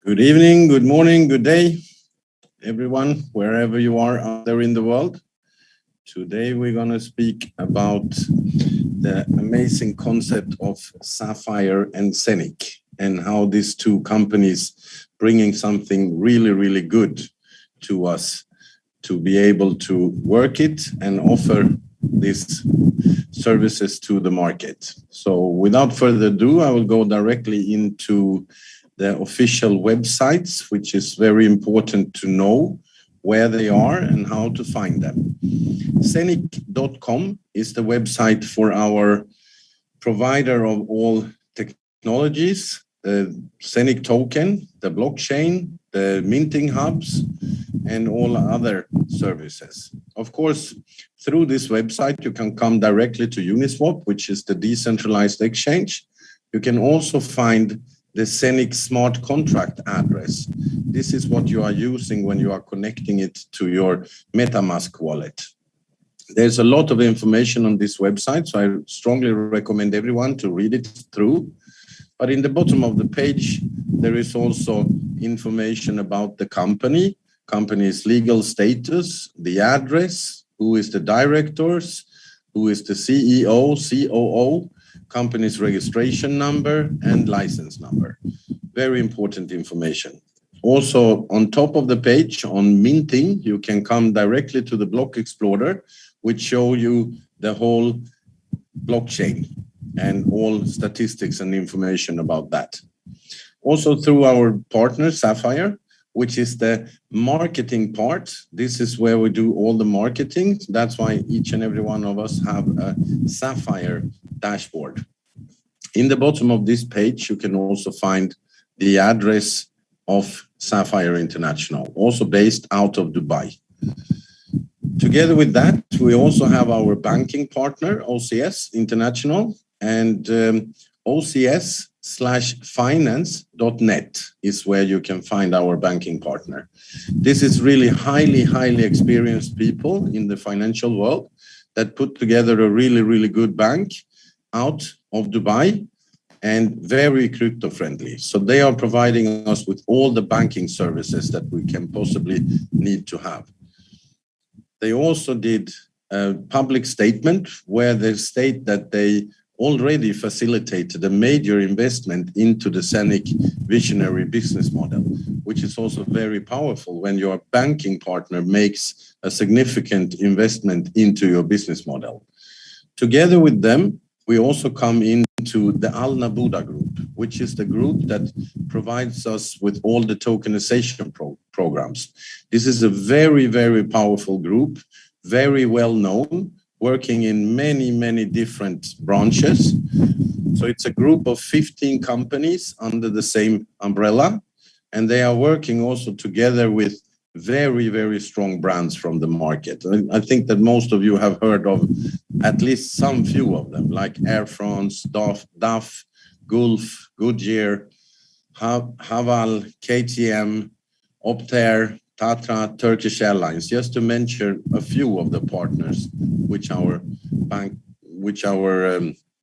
Good evening, good morning, good day, everyone, wherever you are out there in the world. Today we're going to speak about the amazing concept of Sapphire and ZENIQ and how these two companies bringing something really, really good to us to be able to work it and offer these services to the market. So without further ado, I will go directly into the official websites, which is very important to know where they are and how to find them. ZENIQ.com is the website for our provider of all technologies, the ZENIQ token, the blockchain, the minting hubs, and all other services. Of course, through this website, you can come directly to Uniswap, which is the decentralized exchange. You can also find the ZENIQ smart contract address. This is what you are using when you are connecting it to your MetaMask wallet. There's a lot of information on this website, so I strongly recommend everyone to read it through. But in the bottom of the page, there is also information about the company's legal status, the address, who is the directors, who is the CEO, COO, company's registration number and license number. Very important information. Also, on top of the page on minting, you can come directly to the Block Explorer, which show you the whole blockchain and all statistics and information about that. Also through our partner, Sapphire, which is the marketing part. This is where we do all the marketing. That's why each and every one of us have a Sapphire dashboard. In the bottom of this page, you can also find the address of Sapphire International, also based out of Dubai. Together with that, we also have our banking partner, OCS International, and OCS/finance.net is where you can find our banking partner. This is really highly experienced people in the financial world that put together a really good bank out of Dubai and very crypto friendly. So they are providing us with all the banking services that we can possibly need to have. They also did a public statement where they state that they already facilitated a major investment into the ZENIQ visionary business model, which is also very powerful when your banking partner makes a significant investment into your business model. Together with them, we also come into the Al Nabuda group, which is the group that provides us with all the tokenization programs. This is a very powerful group, very well known, working in many different branches. So it's a group of 15 companies under the same umbrella, and they are working also together with very strong brands from the market. I think that most of you have heard of at least some few of them, like Air France, DAF, Gulf, Goodyear, Haval, KTM, Optair, Tatra, Turkish Airlines, just to mention a few of the partners which our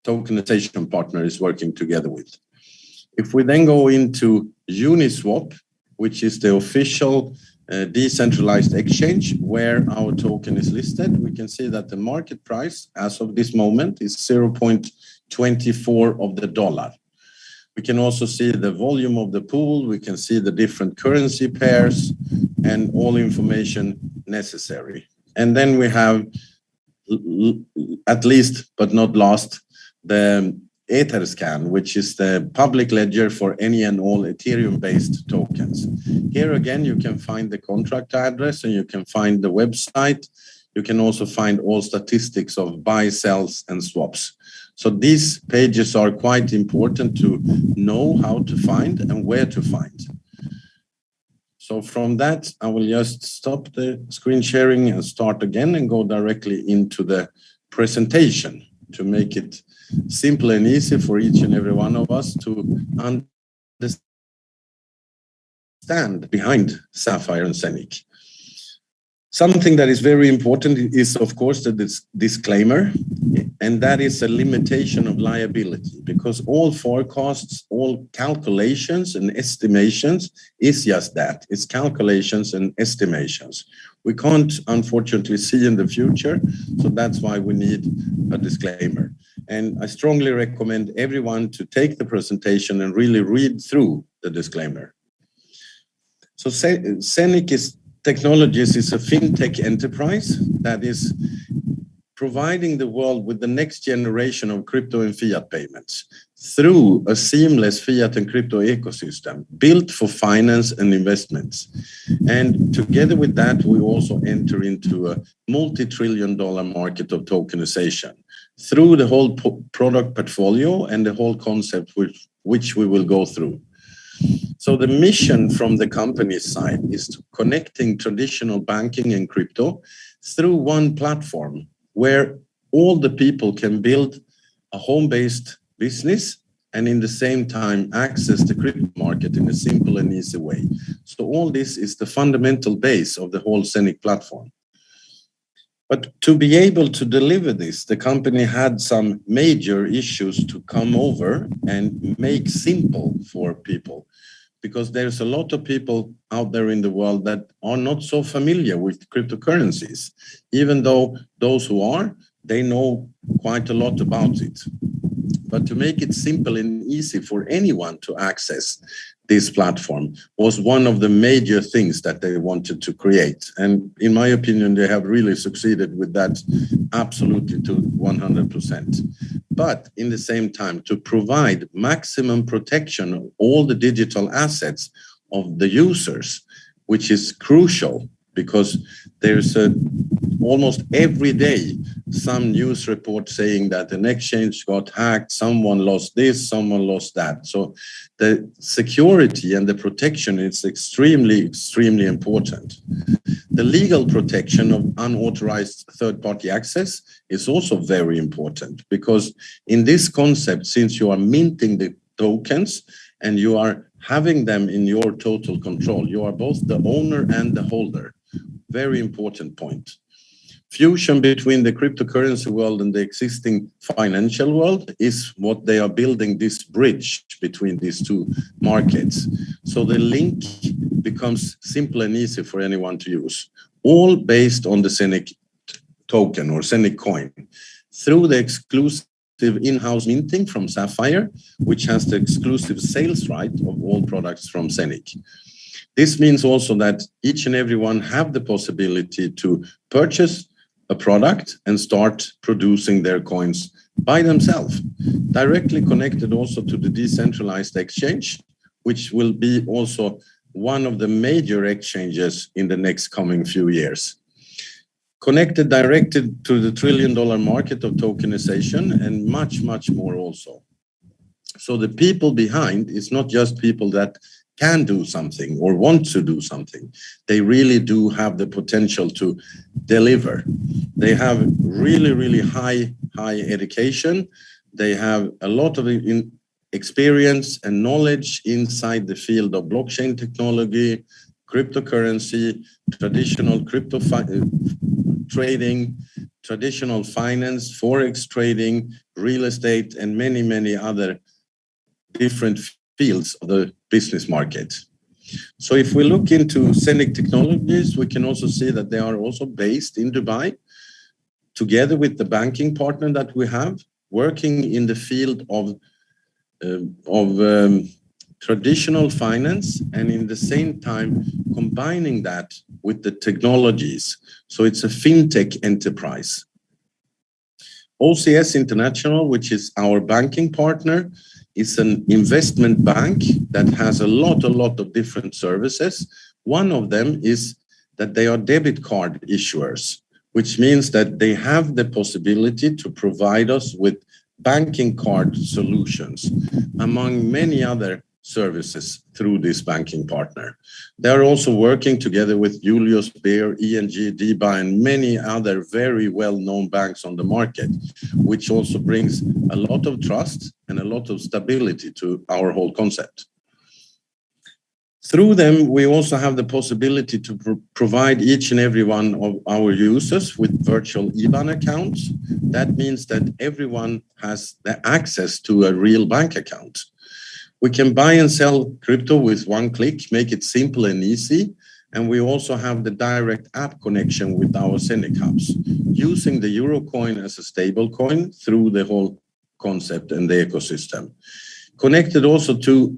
tokenization partner is working together with. If we then go into Uniswap, which is the official decentralized exchange where our token is listed, we can see that the market price as of this moment is 0.24 of the dollar. We can also see the volume of the pool. We can see the different currency pairs and all information necessary. And then we have, at least but not last, the Etherscan, which is the public ledger for any and all Ethereum-based tokens. Here again, you can find the contract address and you can find the website. You can also find all statistics of buy, sells, and swaps. So these pages are quite important to know how to find and where to find. So from that, I will just stop the screen sharing and start again and go directly into the presentation to make it simple and easy for each and every one of us to understand behind Sapphire and ZENIQ. Something that is very important is, of course, the disclaimer, and that is a limitation of liability, because all forecasts, all calculations and estimations is just that. It's calculations and estimations. We can't, unfortunately, see in the future, so that's why we need a disclaimer. And I strongly recommend everyone to take the presentation and really read through the disclaimer. So ZENIQ Technologies is a fintech enterprise that is providing the world with the next generation of crypto and fiat payments through a seamless fiat and crypto ecosystem built for finance and investments. And together with that, we also enter into a multi-trillion-dollar market of tokenization through the whole product portfolio and the whole concept which we will go through. So the mission from the company's side is to connecting traditional banking and crypto through one platform where all the people can build a home-based business and in the same time access the crypto market in a simple and easy way. So all this is the fundamental base of the whole ZENIQ platform. But to be able to deliver this, the company had some major issues to come over and make simple for people, because there's a lot of people out there in the world that are not so familiar with cryptocurrencies, even though those who are, they know quite a lot about it. But to make it simple and easy for anyone to access this platform was one of the major things that they wanted to create. And in my opinion, they have really succeeded with that absolutely to 100%. But in the same time, to provide maximum protection of all the digital assets of the users, which is crucial, because there's almost every day some news report saying that an exchange got hacked, someone lost this, someone lost that. So the security and the protection is extremely, extremely important. The legal protection of unauthorized third-party access is also very important, because in this concept, since you are minting the tokens and you are having them in your total control, you are both the owner and the holder. Very important point. Fusion between the cryptocurrency world and the existing financial world is what they are building, this bridge between these two markets. So the link becomes simple and easy for anyone to use, all based on the ZENIQ token or ZENIQ coin, through the exclusive in-house minting from Sapphire, which has the exclusive sales right of all products from ZENIQ. This means also that each and everyone have the possibility to purchase a product and start producing their coins by themselves, directly connected also to the decentralized exchange, which will be also one of the major exchanges in the next coming few years. Connected directed to the trillion-dollar market of tokenization and much, much more also. So the people behind is not just people that can do something or want to do something. They really do have the potential to deliver. They have really, really high education. They have a lot of experience and knowledge inside the field of blockchain technology, cryptocurrency, traditional crypto trading, traditional finance, forex trading, real estate, and many, many other different fields of the business market. So if we look into ZENIQ Technologies, we can also see that they are also based in Dubai, together with the banking partner that we have, working in the field of traditional finance, and in the same time combining that with the technologies. So it's a fintech enterprise. OCS International, which is our banking partner, is an investment bank that has a lot of different services. One of them is that they are debit card issuers, which means that they have the possibility to provide us with banking card solutions, among many other services through this banking partner. They are also working together with Julius Baer, ING, DIBA, and many other very well-known banks on the market, which also brings a lot of trust and a lot of stability to our whole concept. Through them, we also have the possibility to provide each and every one of our users with virtual IBAN accounts. That means that everyone has the access to a real bank account. We can buy and sell crypto with one click, make it simple and easy. And we also have the direct app connection with our ZENIQ hubs, using the Eurocoin as a stable coin through the whole concept and the ecosystem. Connected also to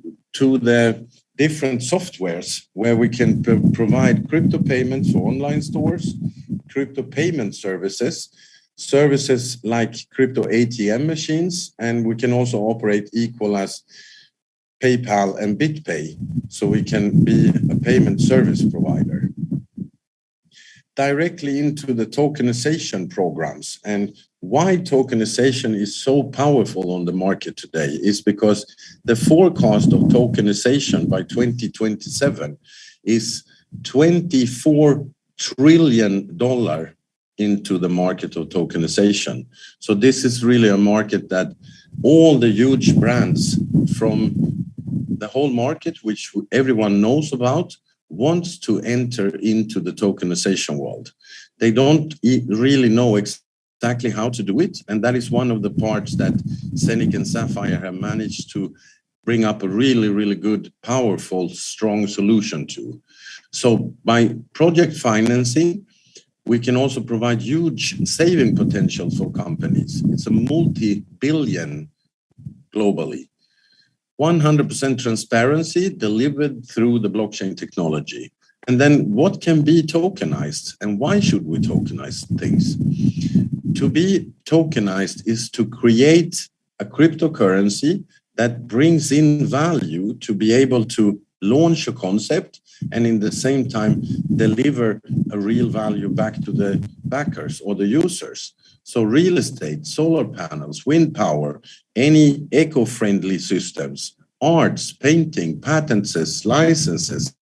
the different softwares where we can provide crypto payments for online stores, crypto payment services, services like crypto ATM machines, and we can also operate equal as PayPal and BitPay, so we can be a payment service provider. Directly into the tokenization programs, and why tokenization is so powerful on the market today is because the forecast of tokenization by 2027 is $24 trillion into the market of tokenization. So this is really a market that all the huge brands from the whole market, which everyone knows about, wants to enter into the tokenization world. They don't really know exactly how to do it, and that is one of the parts that ZENIQ and Sapphire have managed to bring up a really, really good, powerful, strong solution to. So by project financing, we can also provide huge saving potential for companies. It's a multi-billion globally. 100% transparency delivered through the blockchain technology. And then what can be tokenized and why should we tokenize things? To be tokenized is to create a cryptocurrency that brings in value to be able to launch a concept and in the same time deliver a real value back to the backers or the users. So real estate, solar panels, wind power, any eco-friendly systems, arts, painting, patents, licenses,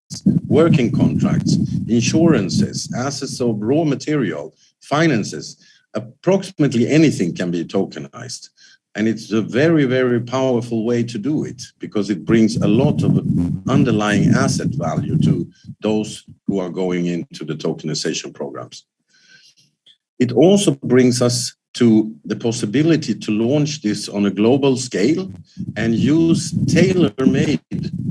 working contracts, insurances, assets of raw material, finances, approximately anything can be tokenized. And it's a very, very powerful way to do it because it brings a lot of underlying asset value to those who are going into the tokenization programs. It also brings us to the possibility to launch this on a global scale and use tailor-made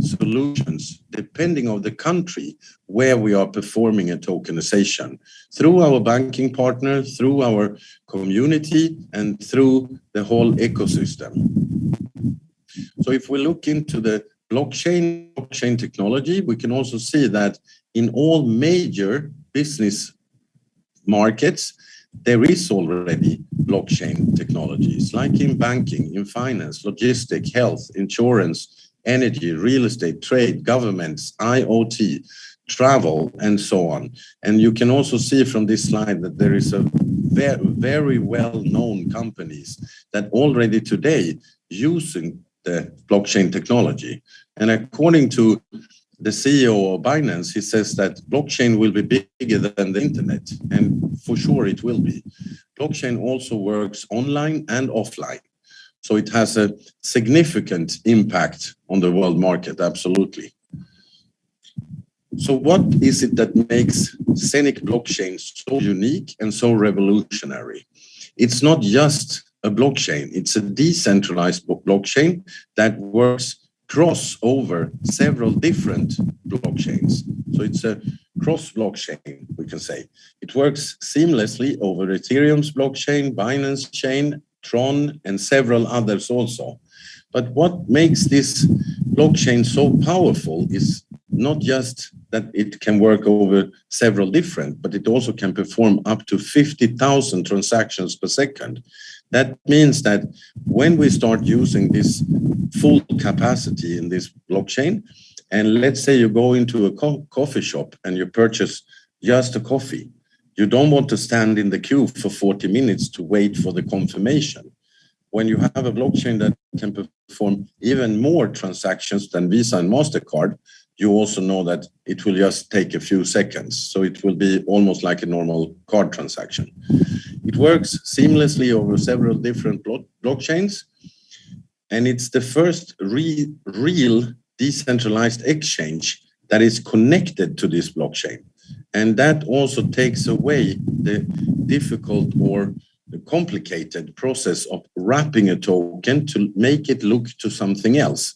solutions depending on the country where we are performing a tokenization through our banking partner, through our community, and through the whole ecosystem. So if we look into the blockchain technology, we can also see that in all major business markets, there is already blockchain technologies, like in banking, in finance, logistics, health, insurance, energy, real estate, trade, governments, IoT, travel, and so on. And you can also see from this slide that there is a very well-known companies that already today using the blockchain technology. And according to the CEO of Binance, he says that blockchain will be bigger than the internet, and for sure it will be. Blockchain also works online and offline, so it has a significant impact on the world market, absolutely. So what is it that makes ZENIQ blockchain so unique and so revolutionary? It's not just a blockchain, it's a decentralized blockchain that works cross over several different blockchains. So it's a cross blockchain, we can say. It works seamlessly over Ethereum's blockchain, Binance chain, Tron, and several others also. But what makes this blockchain so powerful is not just that it can work over several different, but it also can perform up to 50,000 transactions per second. That means that when we start using this full capacity in this blockchain, and let's say you go into a coffee shop and you purchase just a coffee, you don't want to stand in the queue for 40 minutes to wait for the confirmation. When you have a blockchain that can perform even more transactions than Visa and MasterCard, you also know that it will just take a few seconds. So it will be almost like a normal card transaction. It works seamlessly over several different blockchains. And it's the first real decentralized exchange that is connected to this blockchain. And that also takes away the difficult or the complicated process of wrapping a token to make it look to something else,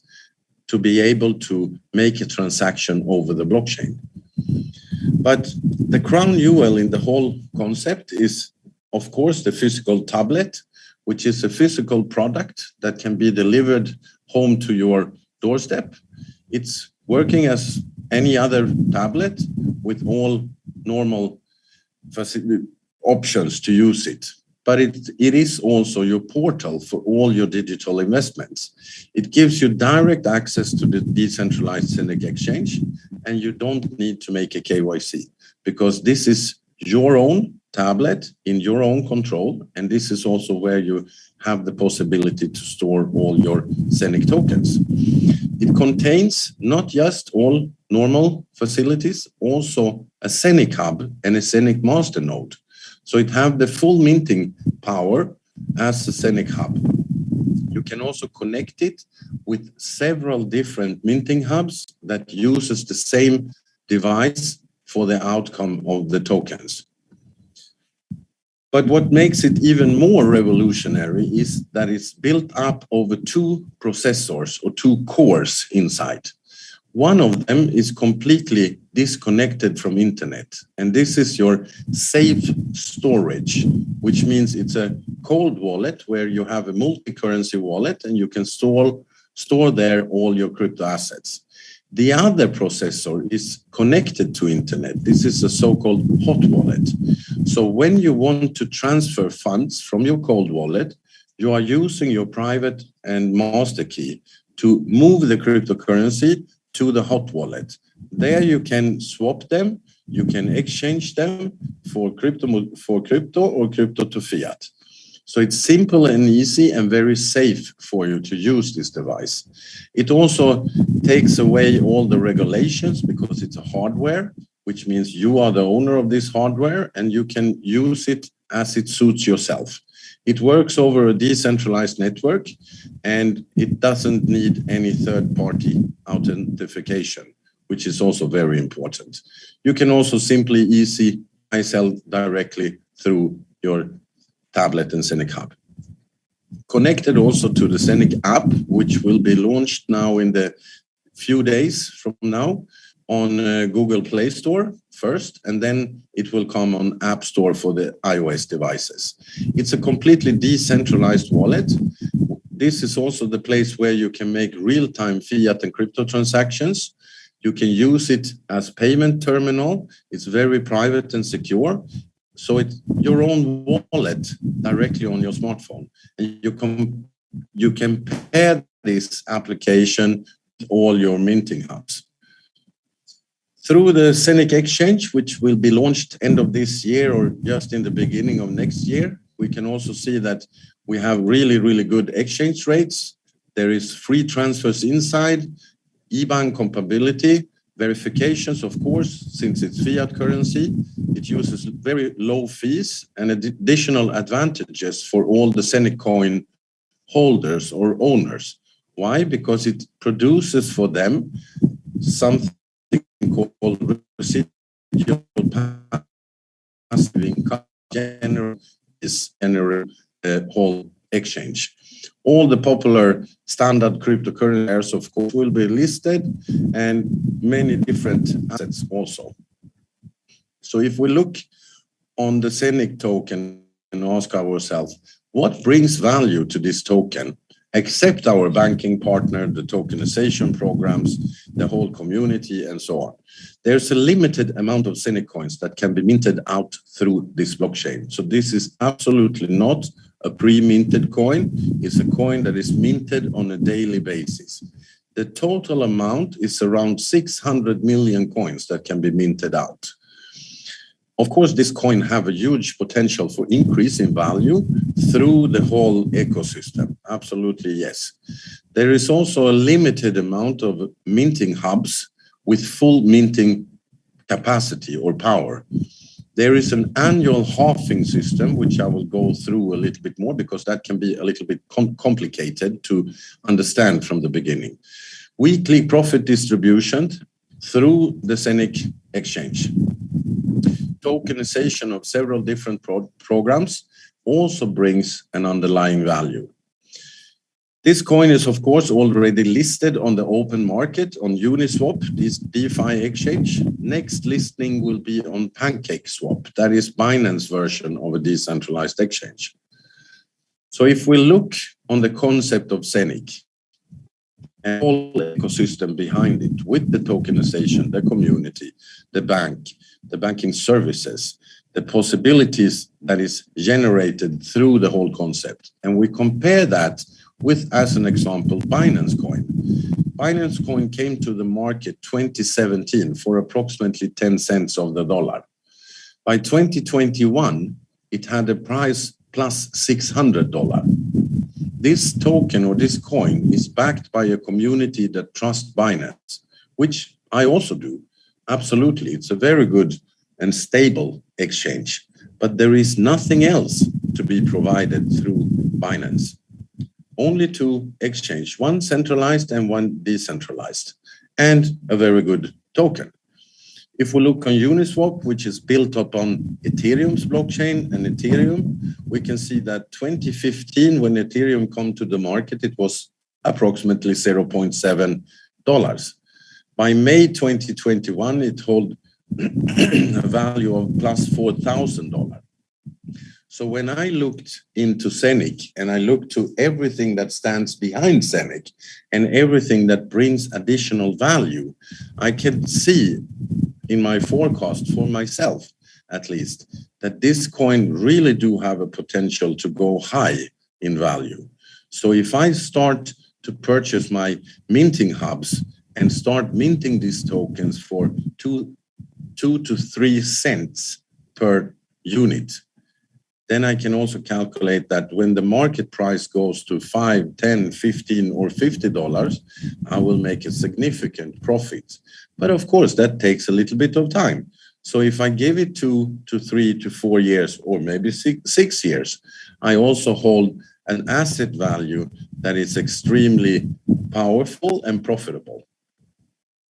to be able to make a transaction over the blockchain. But the crown jewel in the whole concept is, of course, the physical tablet, which is a physical product that can be delivered home to your doorstep. It's working as any other tablet with all normal options to use it. But it is also your portal for all your digital investments. It gives you direct access to the decentralized ZENIQ exchange, and you don't need to make a KYC, because this is your own tablet in your own control, and this is also where you have the possibility to store all your ZENIQ tokens. It contains not just all normal facilities, also a ZENIQ hub and a ZENIQ masternode. So it have the full minting power as a ZENIQ hub. You can also connect it with several different minting hubs that uses the same device for the outcome of the tokens. But what makes it even more revolutionary is that it's built up over two processors or two cores inside. One of them is completely disconnected from internet, and this is your safe storage, which means it's a cold wallet where you have a multi-currency wallet and you can store there all your crypto assets. The other processor is connected to internet. This is a so-called hot wallet. So when you want to transfer funds from your cold wallet, you are using your private and master key to move the cryptocurrency to the hot wallet. There you can swap them, you can exchange them for crypto or crypto to fiat. So it's simple and easy and very safe for you to use this device. It also takes away all the regulations because it's a hardware, which means you are the owner of this hardware and you can use it as it suits yourself. It works over a decentralized network and it doesn't need any third-party authentication, which is also very important. You can also simply easily buy sell directly through your tablet and ZENIQ hub. Connected also to the ZENIQ app, which will be launched now in the few days from now on Google Play Store first, and then it will come on App Store for the iOS devices. It's a completely decentralized wallet. This is also the place where you can make real-time fiat and crypto transactions. You can use it as payment terminal. It's very private and secure. So it's your own wallet directly on your smartphone. And you can pair this application with all your minting hubs. Through the ZENIQ exchange, which will be launched end of this year or just in the beginning of next year, we can also see that we have really, really good exchange rates. There is free transfers inside, IBAN compatibility, verifications, of course, since it's fiat currency. It uses very low fees and additional advantages for all the ZENIQ coin holders or owners. Why? Because it produces for them something called residual passive income general whole exchange. All the popular standard cryptocurrencies, of course, will be listed, and many different assets also. So if we look on the ZENIQ token and ask ourselves, what brings value to this token, except our banking partner, the tokenization programs, the whole community, and so on? There's a limited amount of ZENIQ coins that can be minted out through this blockchain. So this is absolutely not a pre-minted coin. It's a coin that is minted on a daily basis. The total amount is around 600 million coins that can be minted out. Of course, this coin have a huge potential for increase in value through the whole ecosystem. Absolutely, yes. There is also a limited amount of minting hubs with full minting capacity or power. There is an annual halving system, which I will go through a little bit more because that can be a little bit complicated to understand from the beginning. Weekly profit distribution through the ZENIQ exchange. Tokenization of several different programs also brings an underlying value. This coin is, of course, already listed on the open market on Uniswap, this DeFi exchange. Next listing will be on PancakeSwap, that is Binance version of a decentralized exchange. So if we look on the concept of ZENIQ and all the ecosystem behind it, with the tokenization, the community, the bank, the banking services, the possibilities that is generated through the whole concept, and we compare that with, as an example, Binance Coin. Binance Coin came to the market 2017 for approximately 10 cents of the dollar. By 2021, it had a price plus $600. This token or this coin is backed by a community that trusts Binance, which I also do. Absolutely, it's a very good and stable exchange, but there is nothing else to be provided through Binance. Only two exchanges, one centralized and one decentralized, and a very good token. If we look on Uniswap, which is built upon Ethereum's blockchain and Ethereum, we can see that 2015, when Ethereum came to the market, it was approximately $0.7. By May 2021, it held a value of plus $4,000. So when I looked into ZENIQ and I looked to everything that stands behind ZENIQ and everything that brings additional value, I can see in my forecast for myself, at least, that this coin really do have a potential to go high in value. So if I start to purchase my minting hubs and start minting these tokens for 2 to 3 cents per unit, then I can also calculate that when the market price goes to $5, $10, $15, or $50, I will make a significant profit. But of course, that takes a little bit of time. So if I give it 2 to 3 to 4 years, or maybe 6 years, I also hold an asset value that is extremely powerful and profitable.